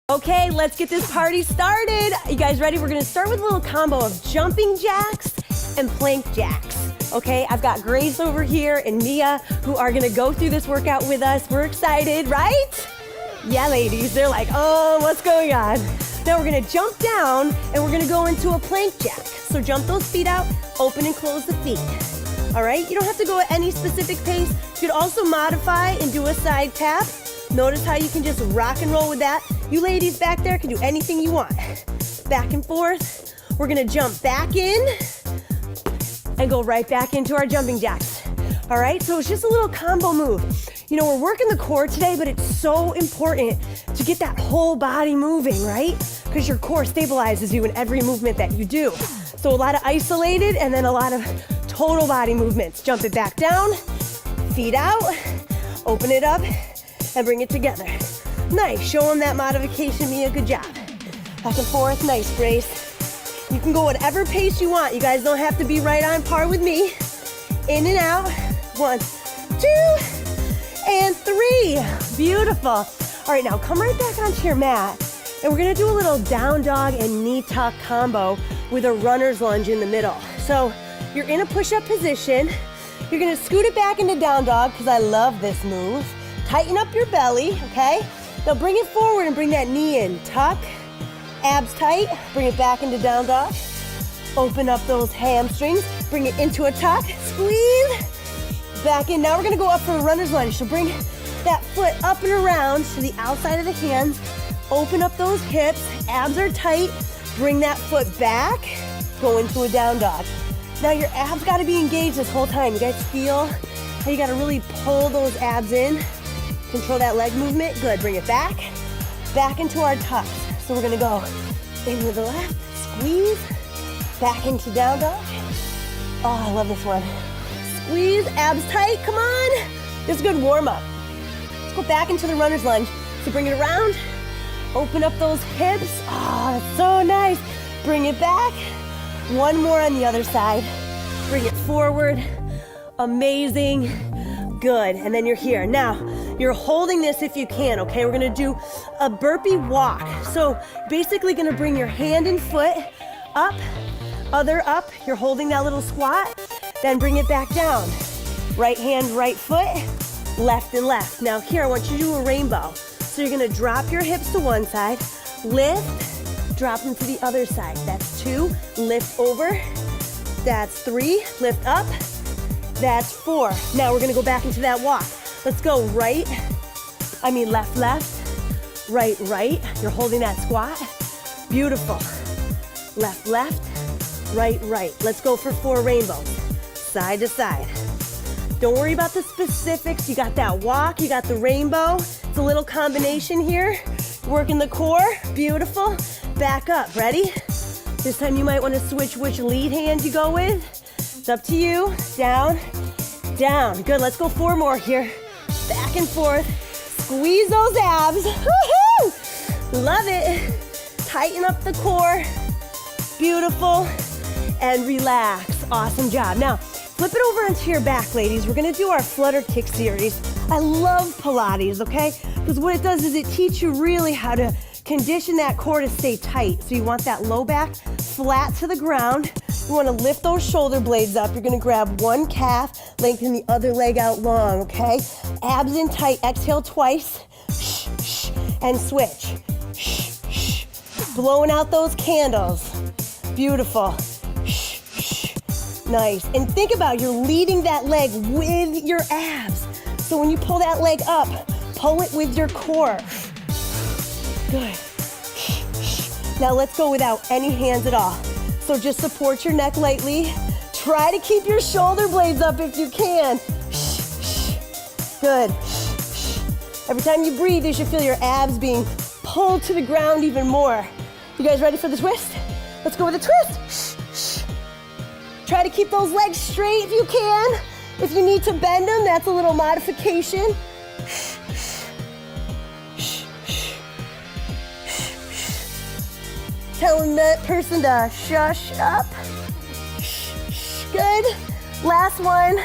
Okay, let's get this party started. You guys ready? We're gonna start with a little combo of jumping jacks and plank jacks. Okay, I've got Grace over here and Mia who are gonna go through this workout with us. We're excited, right? Yeah, ladies, they're like, oh, what's going on? Now we're gonna jump down and we're gonna go into a plank jack. So jump those feet out, open and close the feet. All right, you don't have to go at any specific pace. You could also modify and do a side tap. Notice how you can just rock and roll with that. You ladies back there can do anything you want. Back and forth. We're gonna jump back in and go right back into our jumping jacks. All right, so it's just a little combo move. You know, we're working the core today, but it's so important to get that whole body moving, right? Because your core stabilizes you in every movement that you do. So a lot of isolated and then a lot of total body movements. Jump it back down, feet out, open it up, and bring it together. Nice, show them that modification, Mia, good job. Back and forth, nice, Grace. You can go whatever pace you want. You guys don't have to be right on par with me. In and out, 1, 2, and 3. Beautiful. All right, now come right back onto your mat, and we're gonna do a little down dog and knee tuck combo with a runner's lunge in the middle. So you're in a push-up position. You're gonna scoot it back into down dog, because I love this move. Tighten up your belly, okay? Now bring it forward and bring that knee in. Tuck, abs tight, bring it back into down dog. Open up those hamstrings, bring it into a tuck, squeeze, back in. Now we're gonna go up for a runner's lunge. So bring that foot up and around to the outside of the hands. Open up those hips, abs are tight. Bring that foot back, go into a down dog. Now your abs gotta be engaged this whole time. You guys feel how you gotta really pull those abs in. Control that leg movement. Good, bring it back into our tucks. So we're gonna go in with the left, squeeze, back into down dog. Oh, I love this one. Squeeze, abs tight, come on. This is a good warm up. Let's go back into the runner's lunge. So bring it around, open up those hips. Oh, that's so nice. Bring it back. One more on the other side. Bring it forward. Amazing. Good, and then you're here. Now, you're holding this if you can, okay? We're gonna do a burpee walk. So basically gonna bring your hand and foot up, other up. You're holding that little squat, then bring it back down. Right hand, right foot, left and left. Now here, I want you to do a rainbow. So you're gonna drop your hips to one side, lift, drop them to the other side. That's 2, lift over. That's 3, lift up. That's 4. Now we're gonna go back into that walk. Let's go left, left, right, right. You're holding that squat. Beautiful. Left, left, right, right. Let's go for 4 rainbows, side to side. Don't worry about the specifics. You got that walk, you got the rainbow. It's a little combination here. Working the core, beautiful. Back up, ready? This time you might wanna switch which lead hand you go with. It's up to you. Down, down. Good, let's go 4 more here. Back and forth. Squeeze those abs. Woohoo! Love it. Tighten up the core. Beautiful. And relax. Awesome job. Now, flip it over onto your back, ladies. We're gonna do our flutter kick series. I love Pilates, okay? Because what it does is it teaches you really how to condition that core to stay tight. So you want that low back flat to the ground. You want to lift those shoulder blades up. You're going to grab one calf, lengthen the other leg out long, okay? Abs in tight. Exhale twice. Shh, shh, and switch. Shh, shh. Blowing out those candles. Beautiful. Shh, shh. Nice. And think about you're leading that leg with your abs. So when you pull that leg up, pull it with your core. Good. Now let's go without any hands at all. So just support your neck lightly. Try to keep your shoulder blades up if you can. Good. Every time you breathe, you should feel your abs being pulled to the ground even more. You guys ready for the twist? Let's go with the twist. Try to keep those legs straight if you can. If you need to bend them, that's a little modification. Telling that person to shush up. Good. Last one.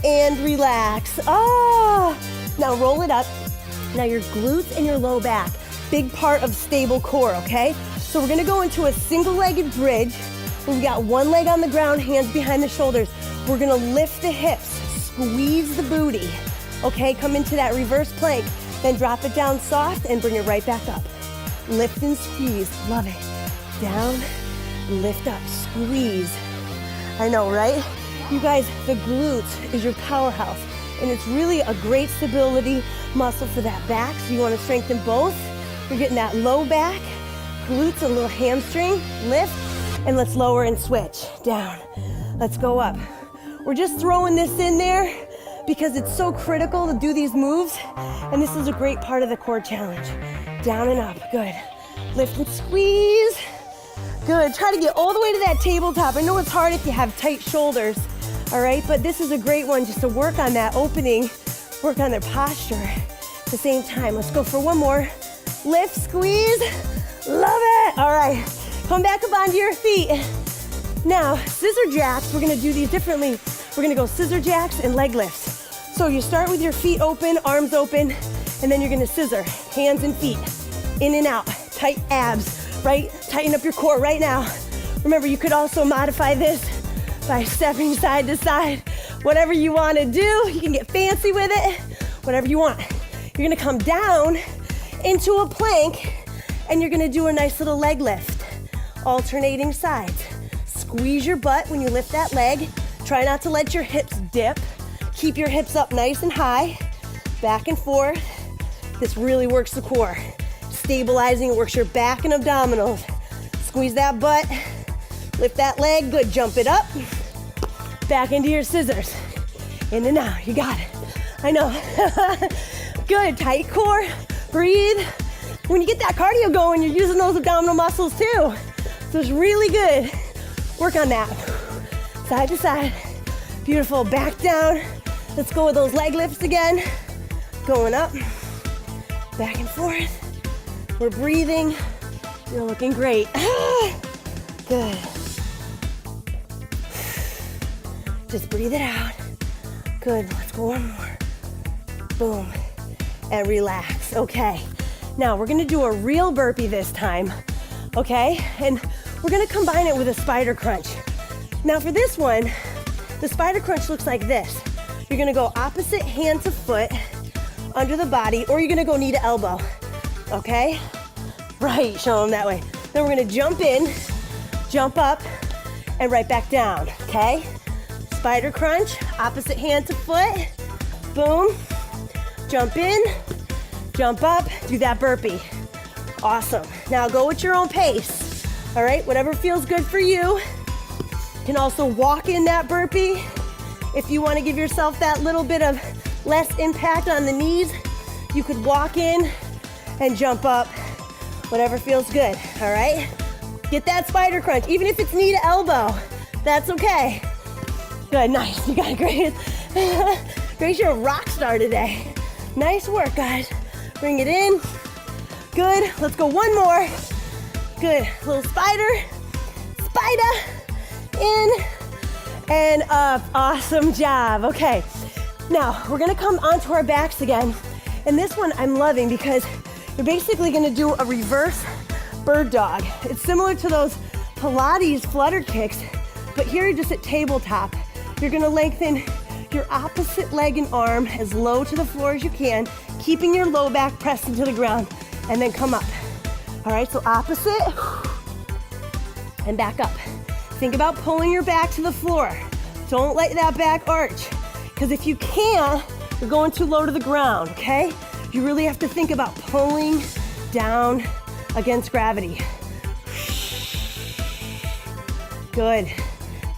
And relax. Oh. Now roll it up. Now your glutes and your low back. big part of stable core, okay? So we're gonna go into a single-legged bridge. We've got one leg on the ground, hands behind the shoulders. We're gonna lift the hips, squeeze the booty, okay? Come into that reverse plank, then drop it down soft and bring it right back up. Lift and squeeze, love it. Down, lift up, squeeze. I know, right? You guys, the glutes is your powerhouse, and it's really a great stability muscle for that back, so you wanna strengthen both. You're getting that low back, glutes, a little hamstring, lift, and let's lower and switch. Down, let's go up. We're just throwing this in there because it's so critical to do these moves, and this is a great part of the core challenge. Down and up, good. Lift and squeeze, good. Try to get all the way to that tabletop. I know it's hard if you have tight shoulders, all right? But this is a great one just to work on that opening, work on their posture at the same time. Let's go for one more. Lift, squeeze, love it. All right, come back up onto your feet. Now, scissor jacks, we're gonna do these differently. We're gonna go scissor jacks and leg lifts. So you start with your feet open, arms open, and then you're gonna scissor, hands and feet, in and out, tight abs, right? Tighten up your core right now. Remember, you could also modify this by stepping side to side. Whatever you wanna do, you can get fancy with it, whatever you want. You're gonna come down into a plank, and you're gonna do a nice little leg lift, alternating sides. Squeeze your butt when you lift that leg. Try not to let your hips dip. Keep your hips up nice and high, back and forth. This really works the core. Stabilizing, it works your back and abdominals. Squeeze that butt, lift that leg, good, jump it up. Back into your scissors. In and out, you got it. I know. Good, tight core. Breathe. When you get that cardio going, you're using those abdominal muscles too. So it's really good. Work on that. Side to side. Beautiful, back down. Let's go with those leg lifts again. Going up, back and forth. We're breathing. You're looking great. Good. Just breathe it out. Good, let's go one more. Boom, and relax, okay. Now we're gonna do a real burpee this time, okay? And we're gonna combine it with a spider crunch. Now for this one, the spider crunch looks like this. You're gonna go opposite hand to foot, under the body, or you're gonna go knee to elbow, okay? Right, show them that way. Then we're gonna jump in, jump up, and right back down, okay? Spider crunch, opposite hand to foot, boom, jump in, jump up, do that burpee. Awesome. Now go at your own pace, all right? Whatever feels good for you. You can also walk in that burpee. If you want to give yourself that little bit of less impact on the knees, you could walk in and jump up, whatever feels good, all right? Get that spider crunch, even if it's knee to elbow, that's okay. Good, nice, you got it, Grace. Grace, you're a rock star today. Nice work, guys. Bring it in. Good, let's go one more. Good, little spider, in and up. Awesome job, okay. Now, we're gonna come onto our backs again. And this one I'm loving because you're basically gonna do a reverse bird dog. It's similar to those Pilates flutter kicks, but here you're just at tabletop. You're gonna lengthen your opposite leg and arm as low to the floor as you can, keeping your low back pressed into the ground, and then come up. All right, so opposite, and back up. Think about pulling your back to the floor. Don't let that back arch, because if you can't, you're going too low to the ground, okay? You really have to think about pulling down against gravity. Good.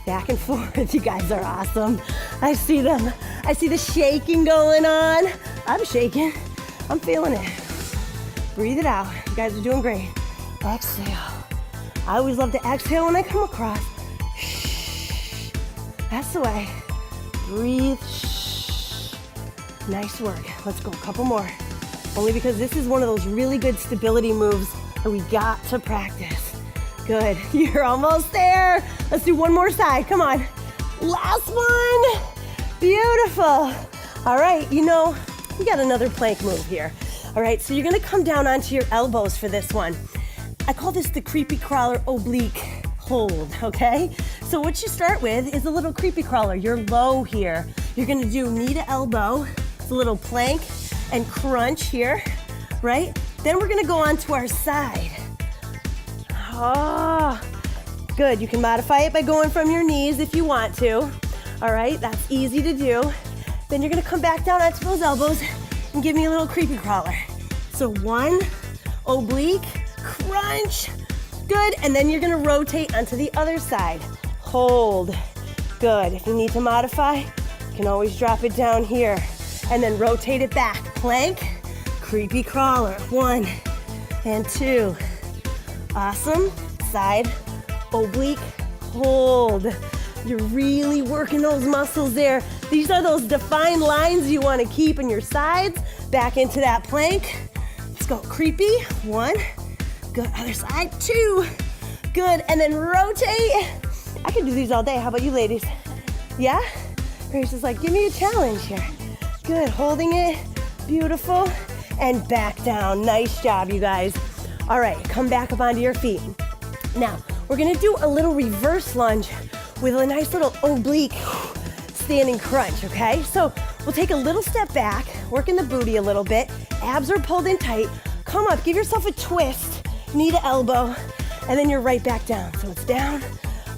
Back and forth. You guys are awesome. I see them. I see the shaking going on. I'm shaking. I'm feeling it. Breathe it out. You guys are doing great. Exhale. I always love to exhale when I come across. Shh. That's the way. Breathe. Shh. Nice work. Let's go. A couple more. Only because this is one of those really good stability moves that we got to practice. Good. You're almost there. Let's do one more side. Come on. Last one. Beautiful. All right. You know, we got another plank move here. All right, so you're gonna come down onto your elbows for this one. I call this the creepy crawler oblique hold, okay? So what you start with is a little creepy crawler. You're low here. You're gonna do knee to elbow, it's a little plank and crunch here, right? Then we're gonna go on to our side. Oh, good. You can modify it by going from your knees if you want to. All right, that's easy to do. Then you're gonna come back down onto those elbows and give me a little creepy crawler. So one, oblique, crunch, good. And then you're gonna rotate onto the other side. Hold, good. If you need to modify, you can always drop it down here. And then rotate it back. Plank, creepy crawler, 1 and 2. Awesome. Side, oblique, hold. You're really working those muscles there. These are those defined lines you want to keep in your sides. Back into that plank. Let's go. Creepy, 1. Good. Other side, 2. Good. And then rotate. I can do these all day. How about you ladies? Yeah? Grace is like, give me a challenge here. Good. Holding it. Beautiful. And back down. Nice job, you guys. All right. Come back up onto your feet. Now, we're going to do a little reverse lunge with a nice little oblique standing crunch, okay? So we'll take a little step back, working the booty a little bit. Abs are pulled in tight. Come up, give yourself a twist, knee to elbow, and then you're right back down. So it's down,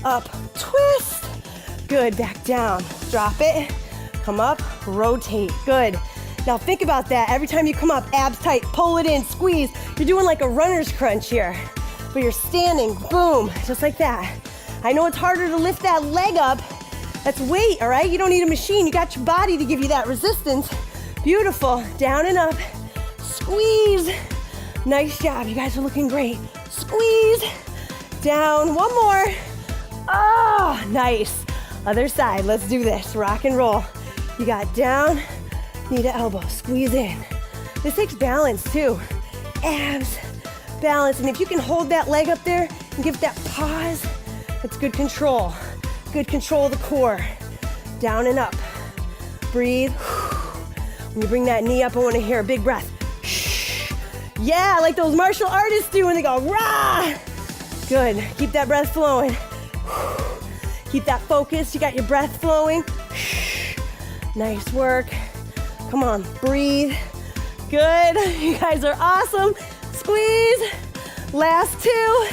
up, twist. Good, back down. Drop it, come up, rotate. Good. Now think about that. Every time you come up, abs tight, pull it in, squeeze. You're doing like a runner's crunch here, but you're standing, boom, just like that. I know it's harder to lift that leg up. That's weight, all right? You don't need a machine. You got your body to give you that resistance. Beautiful. Down and up. Squeeze. Nice job. You guys are looking great. Squeeze. Down. One more. Oh, nice. Other side. Let's do this. Rock and roll. You got down, knee to elbow. Squeeze in. This takes balance too. Abs, balance. And if you can hold that leg up there and give that pause, that's good control. Good control of the core. Down and up. Breathe. When you bring that knee up, I want to hear a big breath. Yeah, like those martial artists do when they go, rah! Good. Keep that breath flowing. Keep that focus. You got your breath flowing. Nice work. Come on, breathe. Good. You guys are awesome. Squeeze. Last 2.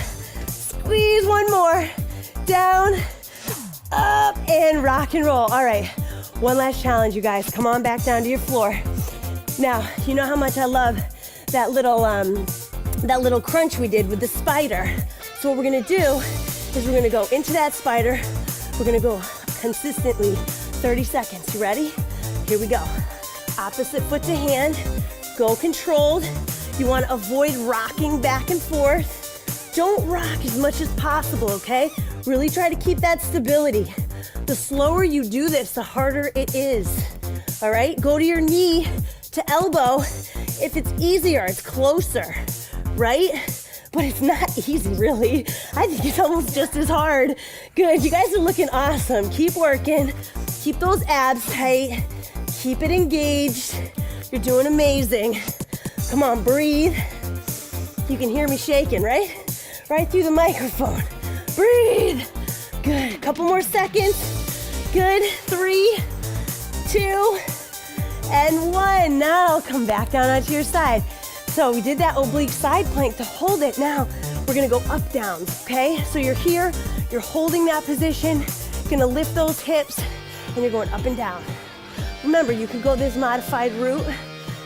Squeeze. One more. Down, up, and rock and roll. All right, one last challenge, you guys. Come on back down to your floor. Now, you know how much I love that little crunch we did with the spider. So what we're gonna do is we're gonna go into that spider. We're gonna go consistently 30 seconds. You ready? Here we go. Opposite foot to hand. Go controlled. You wanna avoid rocking back and forth. Don't rock as much as possible, okay? Really try to keep that stability. The slower you do this, the harder it is. All right? Go to your knee to elbow. If it's easier, it's closer, right? But it's not easy, really. I think it's almost just as hard. Good. You guys are looking awesome. Keep working. Keep those abs tight. Keep it engaged. You're doing amazing. Come on, breathe. You can hear me shaking, right? Right through the microphone. Breathe. Good. Couple more seconds. Good. 3, 2, and 1. Now come back down onto your side. So we did that oblique side plank to hold it. Now we're gonna go up down, okay? So you're here, you're holding that position, you're gonna lift those hips, and you're going up and down. Remember, you can go this modified route.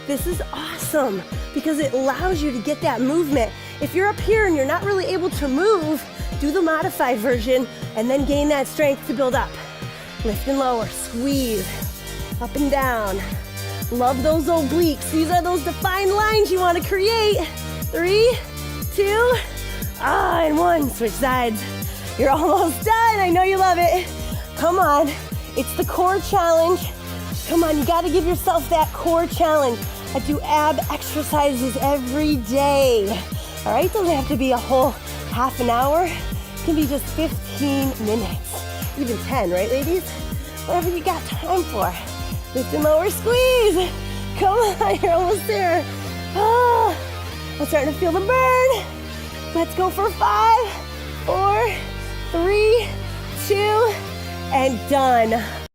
This is awesome because it allows you to get that movement. If you're up here and you're not really able to move, do the modified version and then gain that strength to build up. Lift and lower, squeeze, up and down. Love those obliques. These are those defined lines you want to create. 3, 2, and 1. Switch sides. You're almost done. I know you love it. Come on. It's the core challenge. Come on, you got to give yourself that core challenge. I do ab exercises every day. All right, doesn't have to be a whole half an hour. It can be just 15 minutes, even 10, right, ladies? Whatever you got time for. Lift and lower, squeeze. Come on, you're almost there. Oh, I'm starting to feel the burn. Let's go for 5, 4, 3, 2, and done.